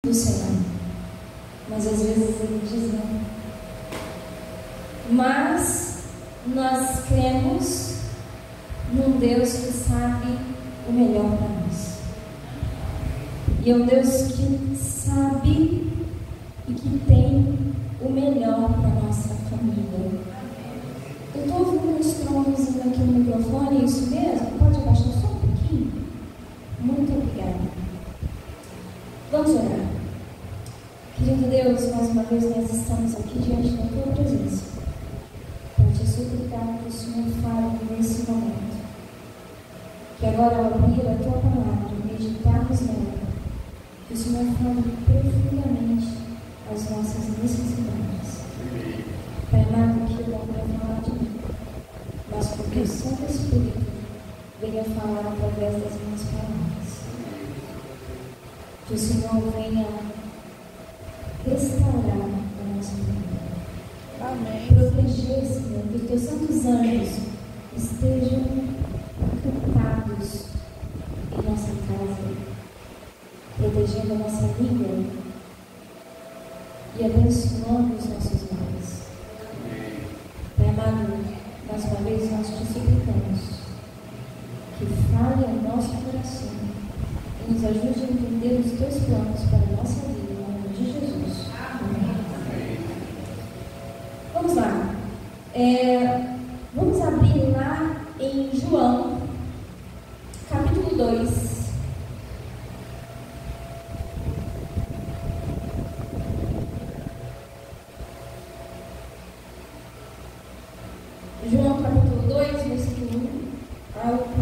do Senhor, mas às vezes Ele diz não. Mas nós cremos num Deus que sabe o melhor para nós. E é um Deus que sabe e que tem o melhor para a nossa família. Eu estou ouvindo um estrondozinho aqui no microfone, é isso mesmo? Pode abaixar só um pouquinho? Muito obrigada. Vamos orar. Querido Deus, mais uma vez nós estamos aqui diante da Tua presença para te suplicar que o Senhor fale nesse momento. Que agora, ao abrir a Tua palavra e meditarmos nela, que o Senhor fale profundamente as nossas necessidades. Pai amado, que não para falar de mim, mas porque o Santo Espírito venha falar através das minhas palavras. Que o Senhor venha restaurar a nossa vida. Amém. Proteger, Senhor, que os teus santos anjos estejam ocupados em nossa casa, protegendo a nossa língua e abençoando os nossos lares. Pai amado, mais uma vez nós te suplicamos que fale ao nosso coração e nos ajude a entender os teus planos para a nossa vida, em nome de Jesus. Amém. Vamos lá. Vamos abrir lá em João, capítulo 2. João capítulo 2, versículo 1 ao 4.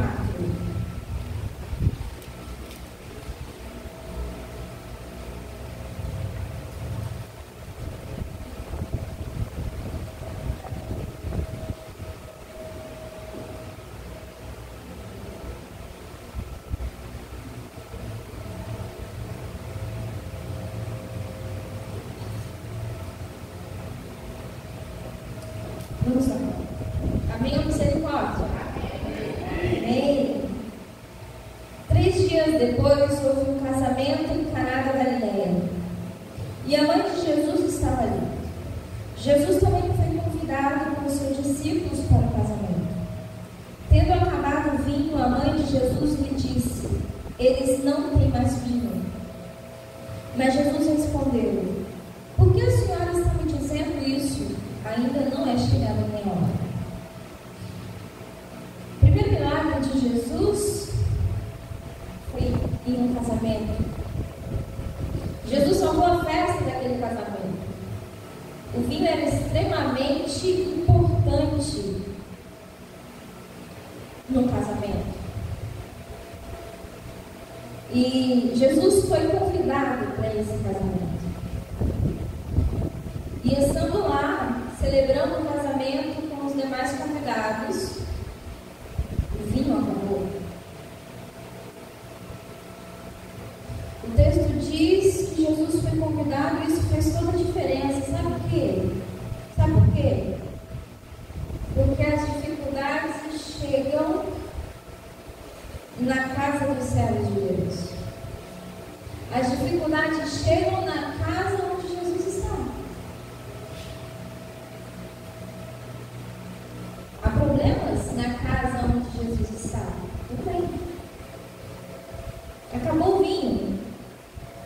Vamos lá. Amém ou misericórdia? Amém. 3 dias depois houve um casamento em Caná da Galileia, e a mãe de Jesus estava ali. Jesus também foi convidado com os seus discípulos para o casamento. Tendo acabado o vinho, a mãe de Jesus lhe disse: eles não têm mais vinho. Mas Jesus respondeu: por que a senhora está me dizendo isso? Ainda não é chegada a minha hora. O primeiro milagre de Jesus foi em um casamento. Jesus salvou a festa daquele casamento. O vinho era extremamente importante no casamento. E Jesus foi convidado para esse casamento. E estando lá, celebrando o casamento com os demais convidados, o vinho acabou. O texto diz que Jesus foi convidado e isso fez toda a diferença. Sabe por quê? Sabe por quê? Porque as dificuldades chegam na casa dos servos de Deus. As dificuldades chegam na casa onde Jesus está. Há problemas na casa onde Jesus está? Não tem. Acabou o vinho.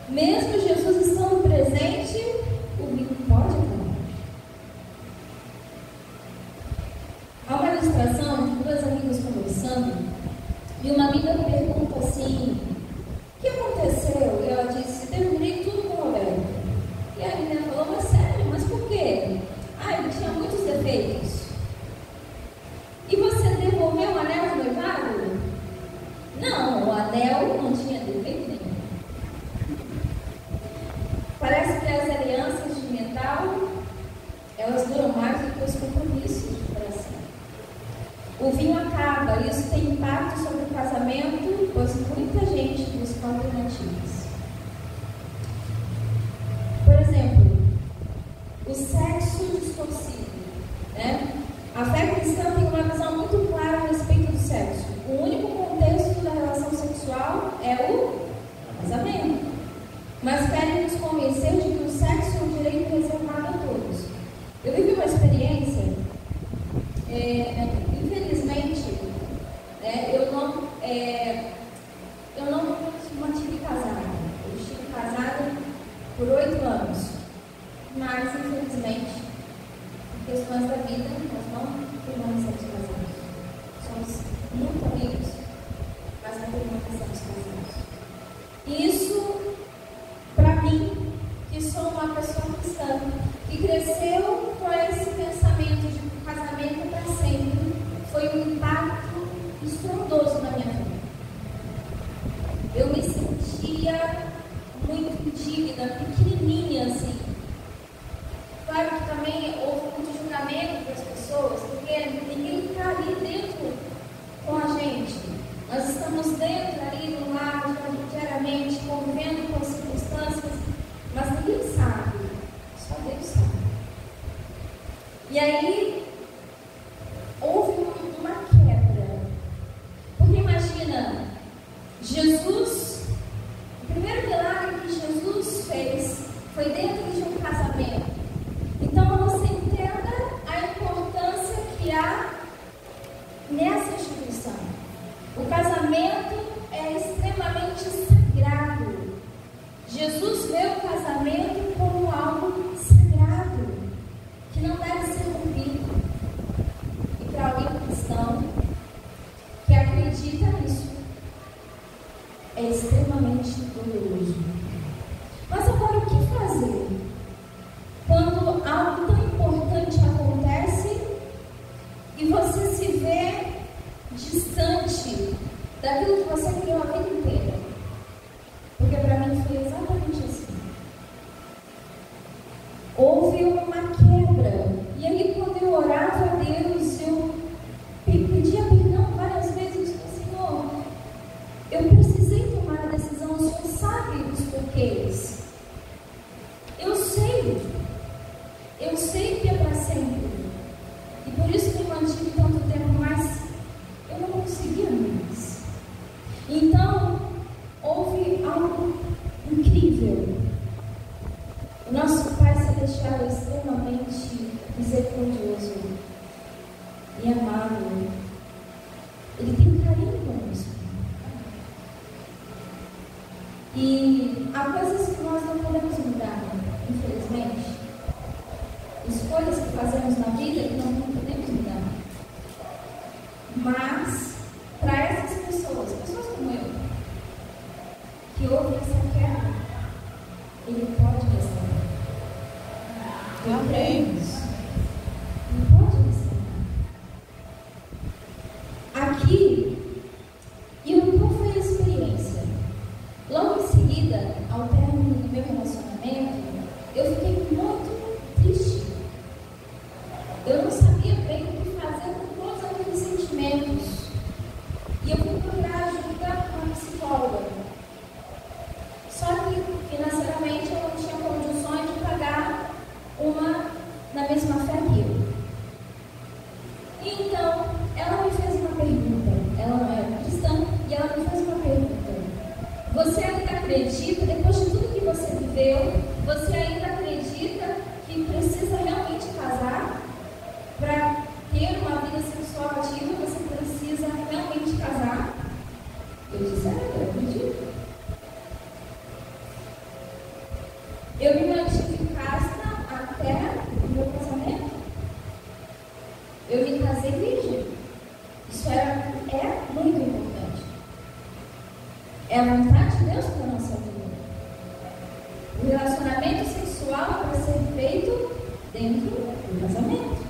Mesmo Jesus estando presente, o vinho pode acabar. Há uma ilustração de 2 amigas conversando, e uma amiga pergunta assim: o que aconteceu? E ela disse: terminei tudo com o Roberto. E a menina falou: mas sério, mas por quê? Ah, ele tinha muitos defeitos. E você devolveu o anel de noivado? Não, o anel não tinha defeito nenhum. Parece que as alianças de metal, elas duram mais do que os compromissos de coração. O vinho acaba, e isso tem impacto sobre o casamento, pois muita gente busca alternativas. Por exemplo, o sexo distorcido, né? A fé cristã tem uma visão muito clara a respeito do sexo. O único contexto da relação sexual é o casamento. Mas querem nos convencer de que o sexo é um direito reservado a todos. Eu vivi uma experiência, infelizmente, eu não me mantive casada. Eu estive casada por 8 anos, mas infelizmente, por questões da vida, nós não permanecemos casados. Somos muito amigos, mas não permanecemos casados. Isso, para mim, que sou uma pessoa cristã, que cresceu com esse pensamento de que o casamento é para sempre, foi um impacto estrondoso na minha vida. Eu me sentia muito indigna, pequenininha assim. Claro que também houve muito julgamento das pessoas, porque ninguém está ali dentro com a gente. Nós estamos dentro ali do lar, diariamente, convivendo com as circunstâncias, mas ninguém sabe, só Deus sabe. E aí, houve uma quebra. Porque imagina, Jesus, o primeiro milagre que Jesus fez foi dentro de um casamento. Então você entenda a importância que há nessa instituição. O casamento é extremamente sagrado. Jesus vê o casamento como algo sagrado, que não deve ser rompido. E para alguém cristão que acredita nisso, é extremamente doloroso. Mas agora o que fazer quando algo tão importante acontece e você se vê distante daquilo que você criou a vida inteira? Porque para mim foi exatamente assim. Houve uma quebra. E aí quando eu orava a Deus, eu pedia perdão várias vezes. Senhor, eu precisei tomar a decisão, o Senhor sabe os porquês. Eu sei que é para sempre. E por isso me mantive tanto tempo, mas eu não conseguia mais. Então, houve algo incrível. O nosso Pai Celestial é extremamente misericordioso e amável. Ele tem carinho conosco. E há coisas que nós não podemos mudar, infelizmente. Escolhas que fazemos na vida que nós não podemos mudar. Mas, para essas pessoas como eu, que houve essa quebra, ele pode restaurar. Eu creio nisso. Ele pode restaurar. Aqui, e qual foi a experiência? Logo em seguida, ao término do meu relacionamento, eu fiquei muito triste. Eu não sabia bem o que fazer com todos aqueles sentimentos. E eu fui procurar ajuda com uma psicóloga. Só que financeiramente eu não tinha condições de pagar uma na mesma fé que eu. E então, ela me fez uma pergunta. Ela não era cristã e ela me fez uma pergunta. Você ainda acredita, depois de tudo que você viveu, você ainda acredita que precisa realmente casar? Para ter uma vida sexual ativa, você precisa realmente casar? Eu disse, eu acredito. Eu me mantive casta até o meu casamento. Eu me casei virgem. Isso é muito importante. É a vontade de Deus para a nossa vida. O relacionamento sexual é para ser feito dentro do casamento.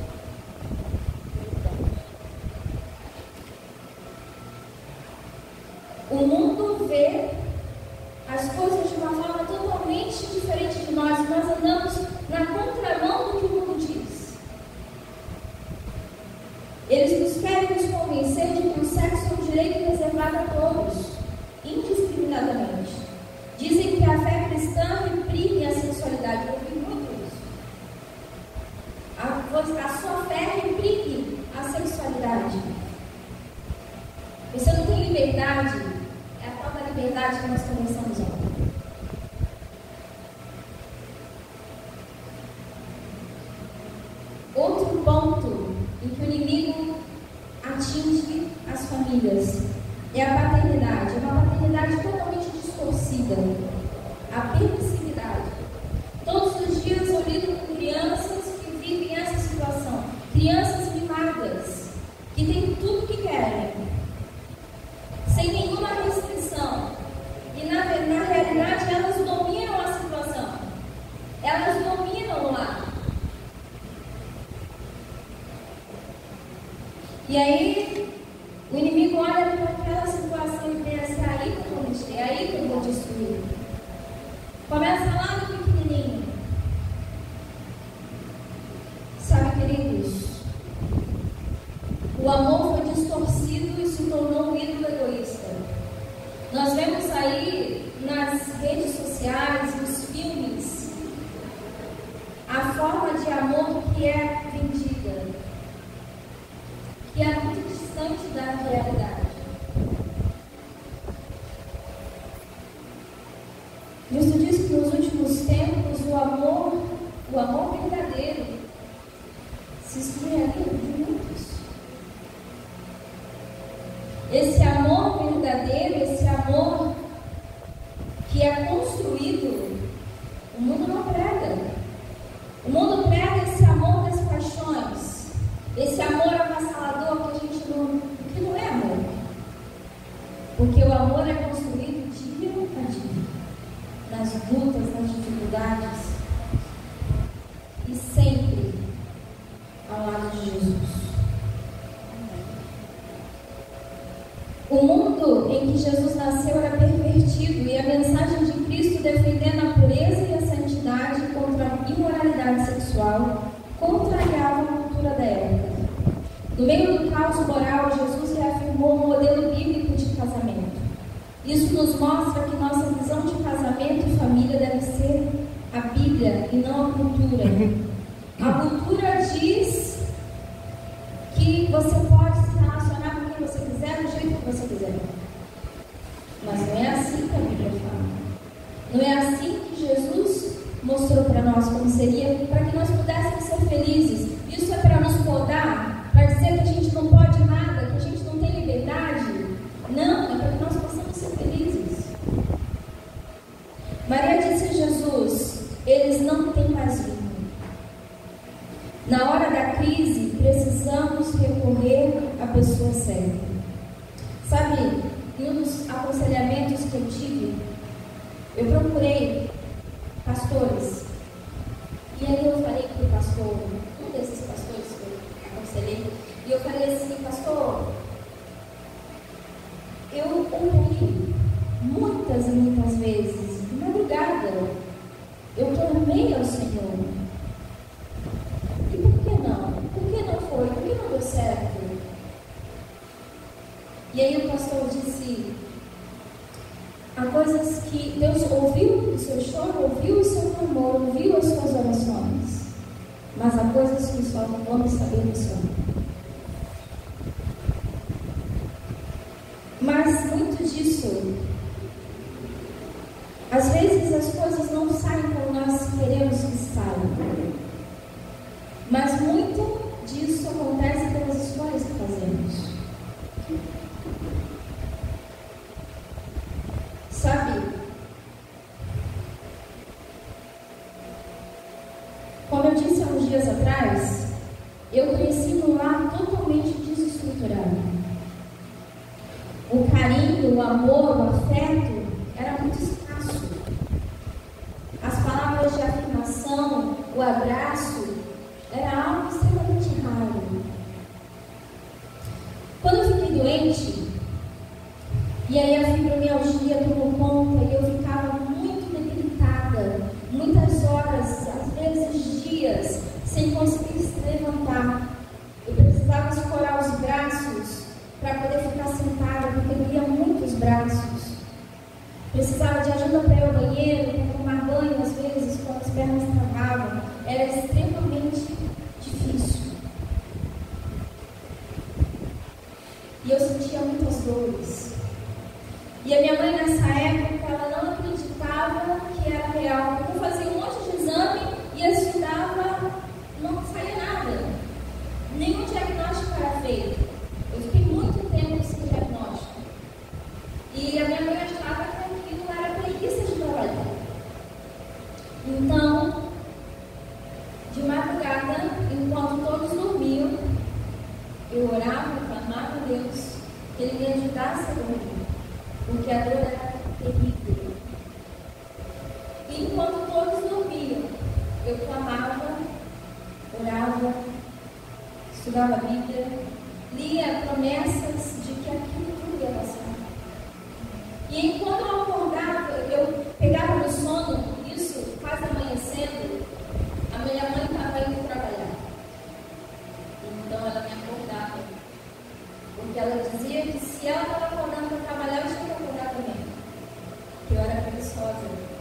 O mundo vê as coisas de uma forma totalmente diferente de nós. Nós andamos na contramão do que o mundo diz. Eles nos querem nos convencer de que o sexo é um direito reservado a todos, indiscriminadamente. Dizem que a fé cristã reprime a sexualidade. Eu ouvi muito isso. A sua fé reprime a sexualidade. Você não tem liberdade. É a tal da liberdade que nós conversamos ontem. ponto em que o inimigo atinge as famílias é a paternidade. É uma paternidade totalmente distorcida. A permissividade. Todos os dias eu lido com crianças que vivem essa situação. Crianças mimadas, que têm tudo que querem, sem nenhuma restrição. E na realidade elas dominam a situação. Elas dominam o lar. E aí o inimigo olha para aquela situação e pensa: é aí que eu vou mexer, é aí que eu vou destruir. Começa lá no pequenininho. Sabe, queridos, o amor foi distorcido e se tornou um ídolo egoísta. Nós vemos aí nas redes sociais, nos filmes, a forma de amor que é vendida, que é muito distante da realidade. Cristo diz que nos últimos tempos o amor verdadeiro se esfriaria de muitos. Esse amor verdadeiro, esse amor que é construído, o mundo não prega. O mundo prega esse amor das paixões, esse amor avassalador que não é amor. Porque o amor é construído dia a dia, nas lutas, nas dificuldades, e sempre ao lado de Jesus. O mundo em que Jesus nasceu era pervertido, e a mensagem de Cristo defendendo a pureza e a santidade contra a imoralidade sexual contrariava a cultura da época. No meio do caos moral, Jesus reafirmou o modelo bíblico de casamento. Isso nos mostra que nossa visão de casamento e família deve ser a Bíblia e não a cultura. A cultura diz que você pode se relacionar com quem você quiser, do jeito que você quiser. Mas não é assim que a Bíblia fala. Não é assim que Jesus mostrou para nós como seria, para que nós pudéssemos ser felizes. Isso é para nos podar, para dizer que a gente não pode nada, que a gente não tem liberdade. Não, é para que nós possamos ser felizes. Maria disse a Jesus: eles não têm mais vinho. Na hora da crise, precisamos recorrer à pessoa certa. Sabe, em um dos aconselhamentos que eu tive, eu procurei pastores. E aí eu falei para o pastor, um desses pastores que eu aconselhei, e eu falei assim: pastor, eu orei muitas e muitas vezes, de madrugada, eu clamei ao Senhor. E por que não? Por que não foi? Por que não deu certo? E aí o pastor disse: há coisas que Deus ouviu o seu choro, ouviu o seu clamor, ouviu as suas orações, mas há coisas que só vamos saber no Senhor. Mas muito disso, às vezes as coisas não saem como nós queremos que saiam, mas muito disso acontece pelas escolhas que fazemos. Sabe, como eu disse há uns dias atrás, eu cresci num lar totalmente desestruturado. O carinho, o amor, o afeto era muito escasso. As palavras de afirmação, o abraço, era algo extremamente raro. Quando eu fiquei doente, e aí a fibromialgia tomou conta e eu ficava muito debilitada, muitas horas, às vezes dias, sem conseguir se levantar. Eu precisava escorar os braços para poder ficar sentada, porque doía muito os braços. Precisava de ajuda para ir ao banheiro, para tomar banho, às vezes, quando as pernas travavam. Era extremamente difícil. E eu sentia muitas dores. E a minha mãe, nessa época, ela não acreditava que era real. Porque eu fazia um monte de exame e estudava, não saía nada. Então, de madrugada, enquanto todos dormiam, eu orava e clamava a Deus que Ele me ajudasse a dormir, porque a dor era terrível. E enquanto todos dormiam, eu clamava, orava, estudava a Bíblia, lia promessas de que aquilo tudo ia passar. E enquanto eu acordava, eu pegava no sono, isso quase amanhecendo, a minha mãe estava indo trabalhar. Então ela me acordava. Porque ela dizia que se ela estava acordando para trabalhar, eu tinha que acordar também. Que eu era preguiçosa.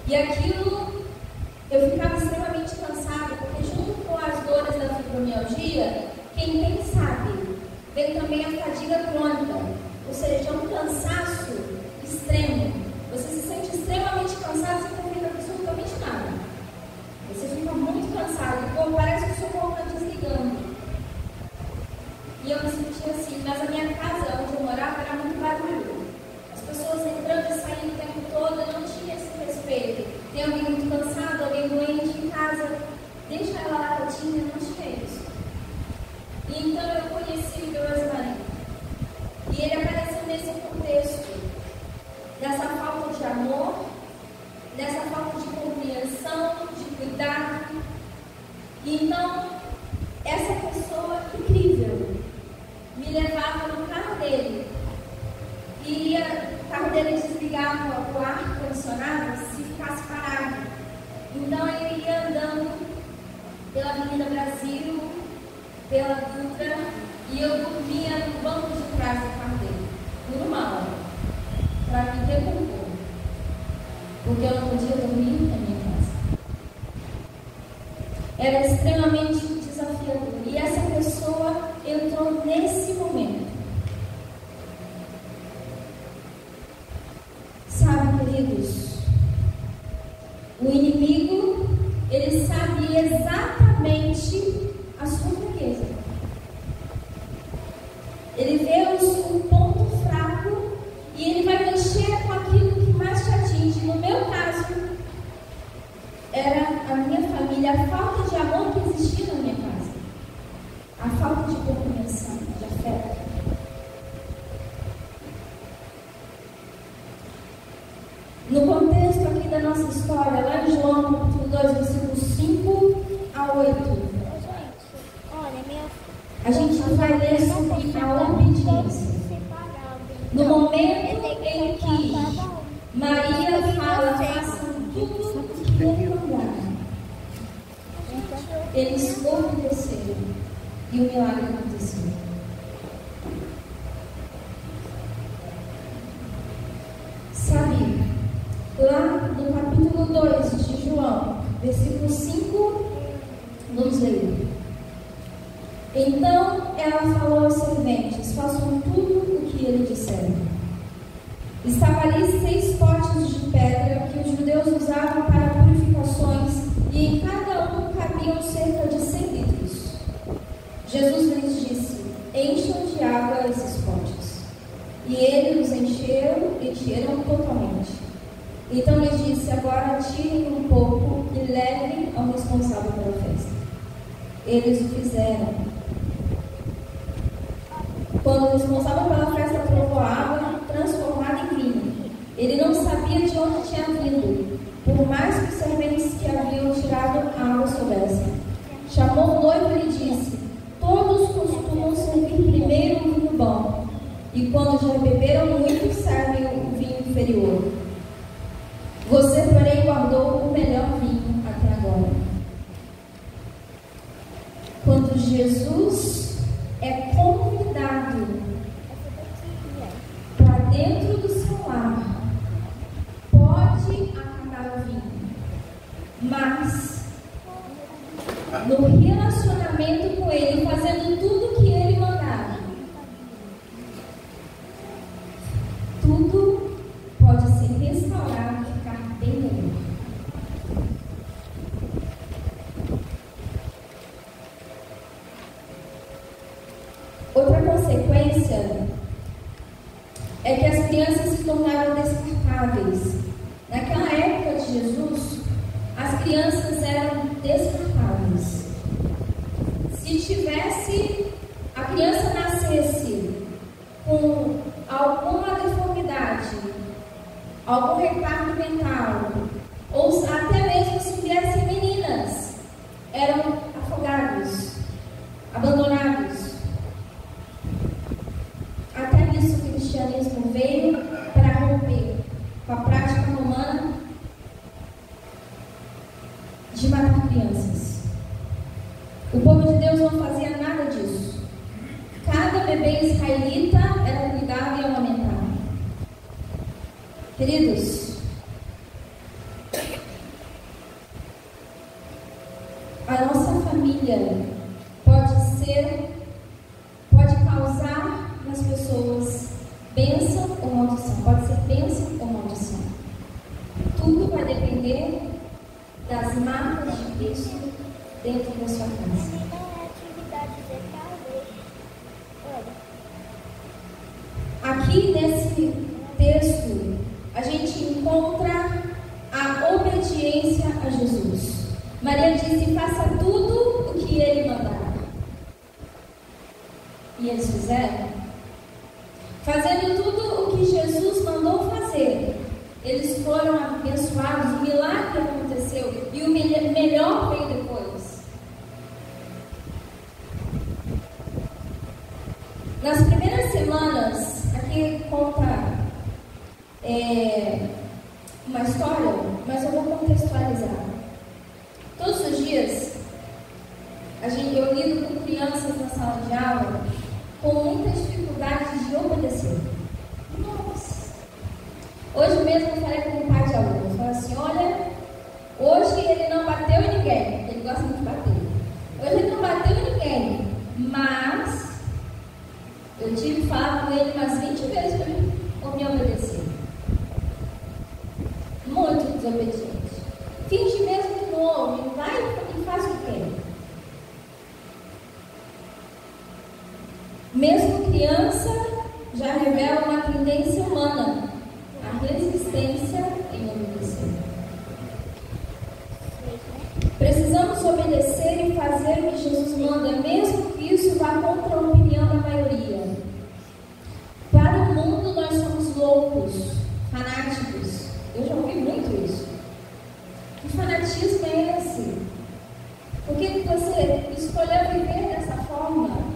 E aquilo, eu ficava extremamente cansada, porque junto com as dores da fibromialgia, quem tem sabe, vem também a fadiga crônica, ou seja, é um cansaço extremo. Você se sente extremamente cansado, você não fica absolutamente nada. Você fica muito cansado, parece que o seu corpo está desligando. E eu me sentia assim, mas a minha casa, onde eu morava, era muito barulho. As pessoas entrando e saindo o tempo todo, eu não tinha esse respeito. Tem alguém muito cansado, alguém doente em casa, deixa ela lá quietinha, não tinha isso. E então eu conheci o Deus Maria. E ele apareceu nesse contexto, dessa falta de amor, dessa falta de compreensão, de cuidado. E então, essa pessoa incrível me levava no carro dele. E o carro dele desligava o ar condicionado se ficasse parado. Então eu ia andando pela Avenida Brasil, pela Dutra, e eu dormia no banco de trás do carro dele, por uma hora, para me decompor, porque eu não podia dormir na minha casa. Era extremamente desafiador, e essa pessoa entrou nesse momento. Sabe, queridos, o inimigo, ele sabe exatamente a sua fraqueza. Ele vê o ponto fraco e ele vai mexer com aquilo que mais te atinge. No meu caso, era a minha família, a falta de amor que existia na minha casa, a falta de compreensão, de afeto. No contexto aqui da nossa história, lá em João, capítulo 2, versículos 5 a 8, a gente vai ler sobre a obediência. No momento em que Maria fala, façam tudo o que eu mandar, eles obedeceram e o milagre aconteceu. Sabe, lá no capítulo 2 de João, versículo 5, vamos ler. Então ela falou aos serventes: façam tudo o que ele disser. Estava ali 6 potes de pedra que os judeus usavam para purificações, e em cada um cabiam cerca de 100 litros. Jesus lhes disse: encham de água esses potes. E eles os encheram totalmente. Então lhes disse: agora tirem um pouco e levem ao responsável pela festa. Eles o fizeram. Quando o responsável pela festa provou a água transformada em vinho, ele não sabia de onde tinha vindo, por mais que os serventes que haviam tirado a água soubessem. Chamou o noivo e lhe disse: todos costumam servir primeiro o vinho bom, e quando já beberam muito, servem o vinho inferior. Você, porém, guardou o melhor vinho até agora. Quando Jesus é convidado para dentro do seu lar, pode acabar o vinho, mas no relacionamento com Ele, fazendo tudo que Ele mandar, tudo pode ser restaurado e ficar bem melhor. Outra consequência é que as crianças se tornaram descartáveis. Naquela época de Jesus, as crianças eram descartáveis. Se a criança nascesse com alguma deformidade, algum retardo mental, ou até mesmo se viessem meninas, eram afogados, abandonados. Até nisso o cristianismo veio para romper com a prática romana de matar crianças. O povo de Deus não fazia nada disso. Cada bebê israelita era cuidado e amamentado. Queridos, a nossa família pode causar nas pessoas bênção ou maldição. Pode ser bênção ou maldição. Tudo vai depender das marcas de Cristo dentro da sua casa. Aqui nesse texto, a gente encontra a obediência a Jesus. Maria disse: faça tudo o que ele mandar. E eles fizeram. Fazendo tudo o que Jesus mandou fazer, eles foram abençoados. O milagre aconteceu e o melhor veio depois. Nas primeiras semanas, aqui conta uma história, mas eu vou contextualizar. Todos os dias, eu lido com crianças na sala de aula com muitas dificuldades de obedecer. Nossa! Hoje mesmo eu falei com um pai de aluno. Eu falei assim: olha, hoje ele não bateu em ninguém. Ele gosta muito de bater. Hoje ele não bateu em ninguém, mas eu tive que falar com ele umas 20 vezes para ele me obedecer. Muito desobediente. Finge mesmo que não ouve, vai e faz o que quer. Mesmo criança, já revela uma tendência humana, a resistência em obedecer. Precisamos obedecer e fazer o que Jesus manda, mesmo que isso vá contra a opinião da maioria. Para o mundo, nós somos loucos, fanáticos. Eu já ouvi muito isso. Que fanatismo é esse? Por que você escolheu viver dessa forma?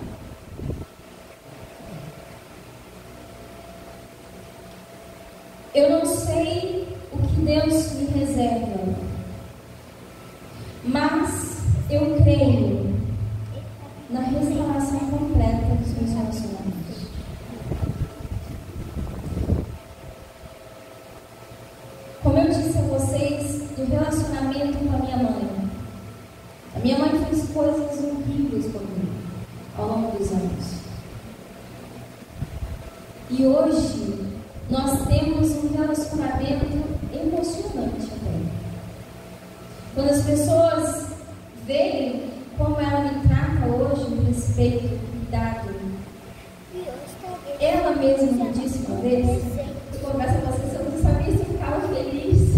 Eu não sei o que Deus me reserva, mas eu creio na restauração completa dos meus relacionamentos. Como eu disse a vocês, do relacionamento com a minha mãe. A minha mãe fez coisas horríveis comigo ao longo dos anos. E hoje nós temos um relacionamento emocionante também. Quando as pessoas veem como ela me trata hoje, no respeito, no cuidado. Ela mesma me disse uma vez, eu confesso a vocês, eu não sabia se eu ficava feliz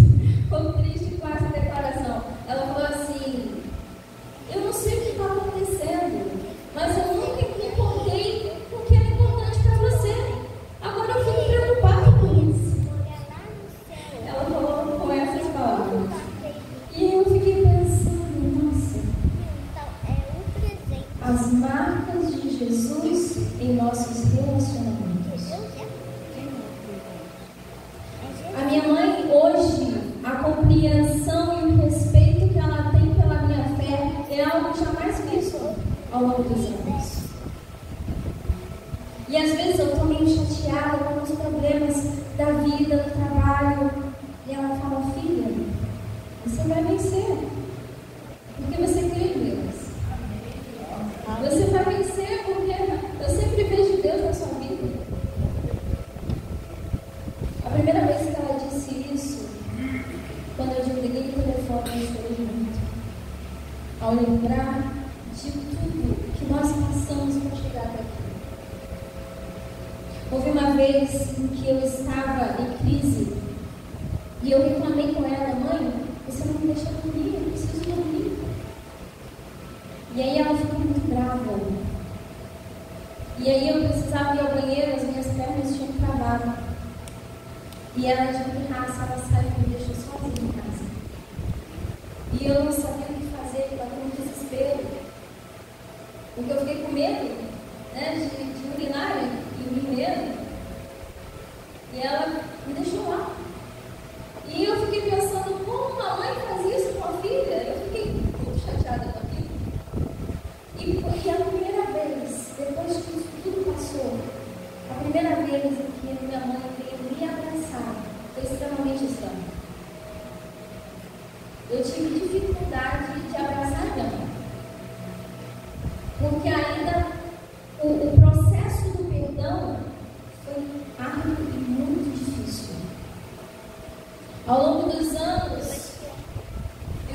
ou triste com essa declaração. Ela falou assim: eu não sei o que está acontecendo, mas eu nunca me importei com o que era importante para você. Agora eu fico preocupada com isso. Ela falou com essas palavras. E eu fiquei pensando: nossa, as marcas de Jesus em nossos relacionamentos. A minha mãe hoje, a compreensão e o respeito que ela tem pela minha fé é algo jamais visto ao longo dos anos. E às vezes eu estou meio chateada com os problemas da vida, do trabalho. E ela fala: filha, você vai vencer. Porque você crê em Deus. Você vai vencer porque eu sempre vejo Deus na sua vida. A primeira vez que ela disse isso, quando eu desliguei o telefone, eu chorei muito. Ao lembrar de tudo que nós passamos para chegar até aqui. Houve uma vez em que eu estava em crise E eu reclamei com ela: mãe, você não me deixa dormir, eu preciso dormir. E aí ela ficou muito brava. E aí eu precisava ir ao banheiro, as minhas pernas tinham travado. E ela, de pirraça, ela saiu e me deixou sozinha em casa. E eu não sabia o que fazer, eu estava no desespero. Porque eu fiquei com medo, né, de urinar e me medo. E ela me deixou lá. E eu fiquei pensando: como uma mãe faz isso com a filha? Eu fiquei muito chateada com aquilo. E porque a primeira vez, depois que isso tudo passou, a primeira vez que minha mãe veio me abraçar, foi extremamente estranho. Eu tive dificuldade de abraçar minha mãe. Porque ainda o processo do perdão foi árduo e muito difícil. Ao longo dos anos,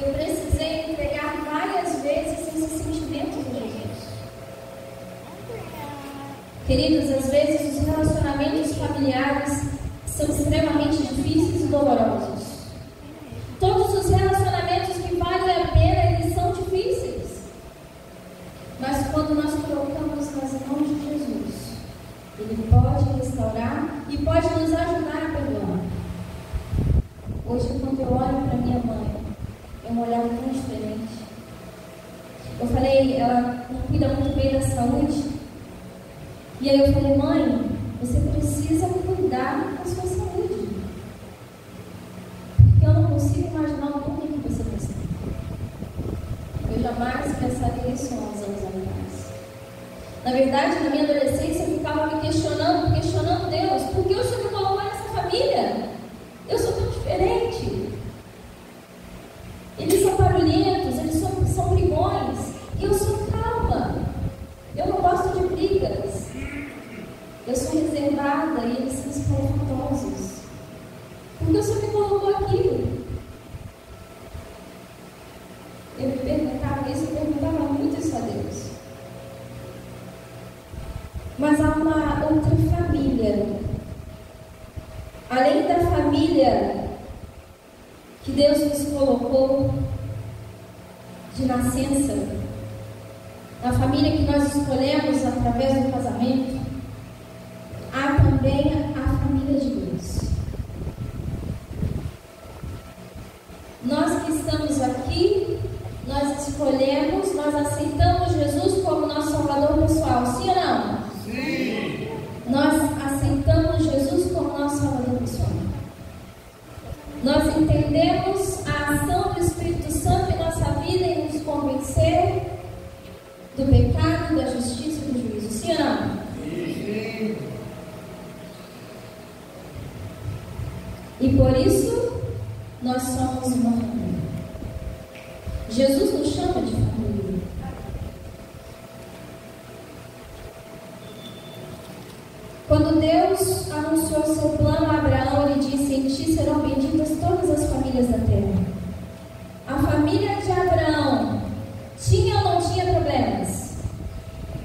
eu precisei entregar várias vezes esse sentimento de Jesus. Queridos, às vezes os relacionamentos familiares são extremamente difíceis e dolorosos. Todos os relacionamentos que valem a pena, eles são difíceis. Mas quando nós colocamos nas mãos de Jesus, Ele pode restaurar e pode nos ajudar a perdoar. Hoje, quando eu olho para minha mãe, é um olhar tão diferente. Eu falei, ela não cuida muito bem da saúde. E aí eu falei: mãe, você precisa cuidar da sua saúde. Porque eu não consigo imaginar o mundo que você está. Eu jamais pensaria isso há uns anos atrás. Na verdade, na minha adolescência, eu ficava me questionando Deus: por que o Senhor me colocou nessa família? Eu sou tão diferente. Eles são barulhentos, eles são brigões, e eu sou calma. Eu não gosto de brigas. Eu sou reservada e eles são espalhafatosos. Por que o Senhor me colocou aqui? Eu me perguntava isso, eu perguntava muito isso a Deus. Mas há uma outra família. Além da família que Deus nos colocou de nascença, a família que nós escolhemos através do casamento, há também a família de Deus. Nós que estamos aqui, nós escolhemos, nós aceitamos Jesus como nosso Salvador pessoal, sim ou não? Sim! Nós aceitamos Jesus como nosso Salvador pessoal. Nós entendemos a ação do Espírito Santo em nossa vida em nos convencer do pecado, da justiça e do juízo, sim ou não? Sim! E por isso, nós somos uma família. Jesus nos chama de família. Quando Deus anunciou seu plano a Abraão, Ele disse: em ti serão benditas todas as famílias da terra. A família de Abraão tinha ou não tinha problemas?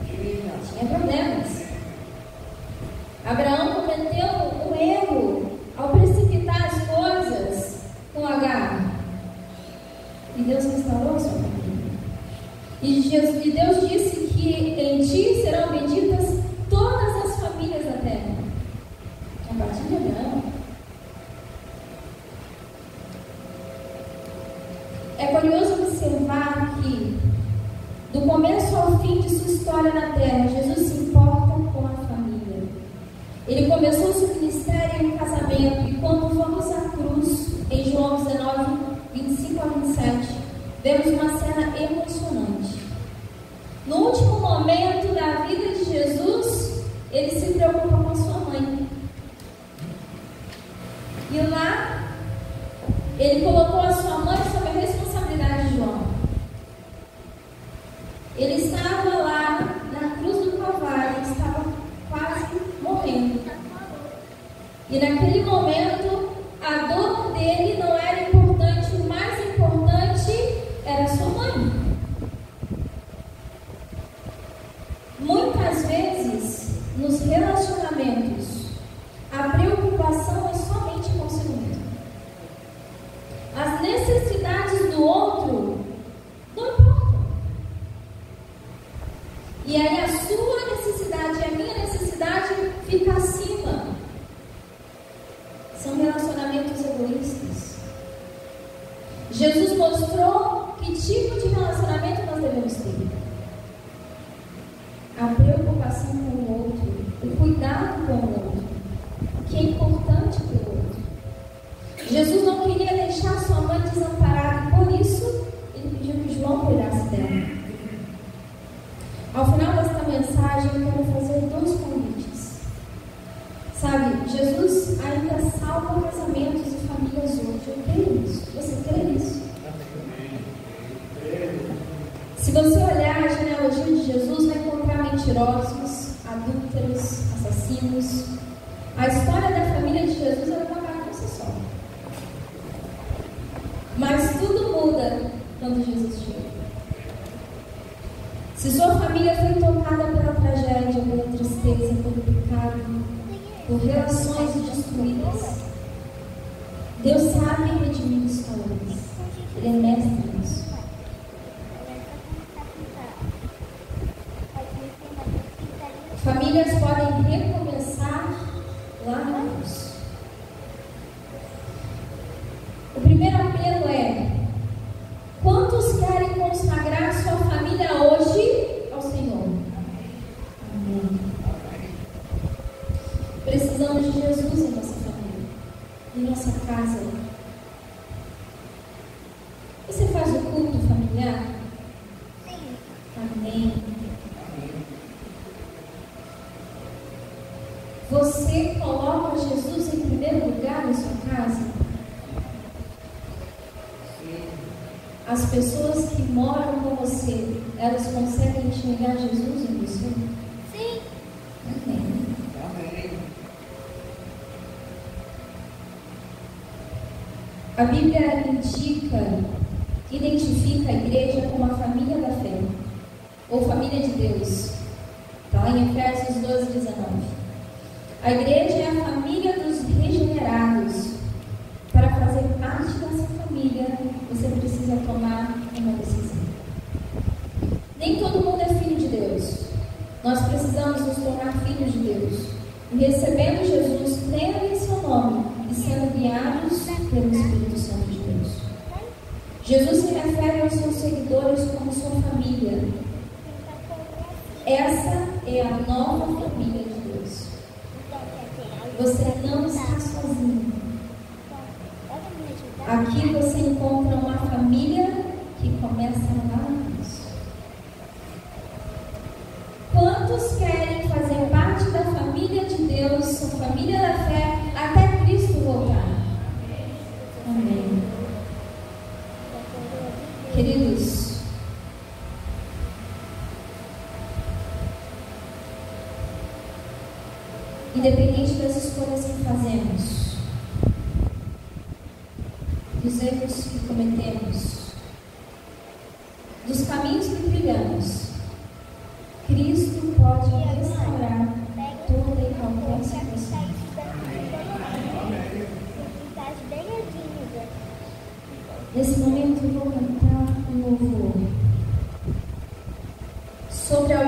Tinha problemas. Abraão cometeu um erro ao precipitar as coisas com Agar. E Deus restaurou a sua família. E Deus disse que em ti serão benditas todas as famílias da terra. A partir de Abraão. É curioso observar que, do começo ao fim de sua história na terra, Jesus se importa com a família. Ele começou seu ministério em um casamento, e quando vamos à cruz, em João 19, 25 a 27, vemos uma cena emocionante. No último momento da vida de Jesus, ele se preocupa com a sua mãe. E lá, ele colocou a sua mãe sob a responsabilidade de João. Ele estava lá na cruz do Calvário, estava quase morrendo. E naquele momento, a dor dele não era importante, o mais importante era a sua mãe. Muitas vezes, nos relacionamentos, a preocupação é somente consigo mesmo. As necessidades do outro não importam. E aí a sua necessidade e a minha necessidade fica acima. São relacionamentos egoístas. Jesus mostrou que tipo de relacionamento nós devemos ter. A preocupação com o outro, o cuidado com o outro, o que é importante para o outro. Jesus não queria deixar sua mãe desamparada, e por isso ele pediu que João cuidasse dela. Ao final desta mensagem, eu quero fazer 2 convites. Sabe, Jesus ainda salva casamentos e famílias hoje. Eu creio nisso. Você crê nisso? Se você olhar a genealogia de Jesus, vai encontrar mentirosos, adúlteros, assassinos. A história da família de Jesus era uma bagunça só. Mas tudo muda quando Jesus chega. Se sua família foi tocada pela tragédia, pela tristeza, pelo pecado, por relações destruídas, Deus sabe redimir histórias. Ele é mestre nisso. Famílias podem recomeçar lá na cruz. O primeiro apelo é: quantos querem consagrar sua família hoje ao Senhor? Amém. Precisamos de Jesus em nossa família, em nossa casa. Você faz o culto familiar? Sim. Amém. Você coloca Jesus em primeiro lugar em sua casa? As pessoas que moram com você, elas conseguem enxergar Jesus em você? Sim. Amém. Amém. A Bíblia identifica a igreja como a família da fé, ou família de Deus. Está lá em Efésios 12:19. A igreja é a família dos regenerados. Para fazer parte dessa família, você precisa tomar uma decisão. Nem todo mundo é filho de Deus. Nós precisamos nos tornar filhos de Deus. E recebendo Jesus, crendo em seu nome e sendo guiados pelo Espírito Santo de Deus. Jesus se refere aos seus seguidores como sua família. Essa é a nova família de Deus. Você não está sozinho. Aqui você encontra uma família que começa lá na cruz. Quantos querem fazer parte da família de Deus, sua família da fé, até Cristo voltar? Amém. Queridos, independente das escolhas que fazemos, dos erros que cometemos, dos caminhos que trilhamos, Cristo pode restaurar toda e qualquer situação. Nesse momento eu vou cantar um louvor sobre alguém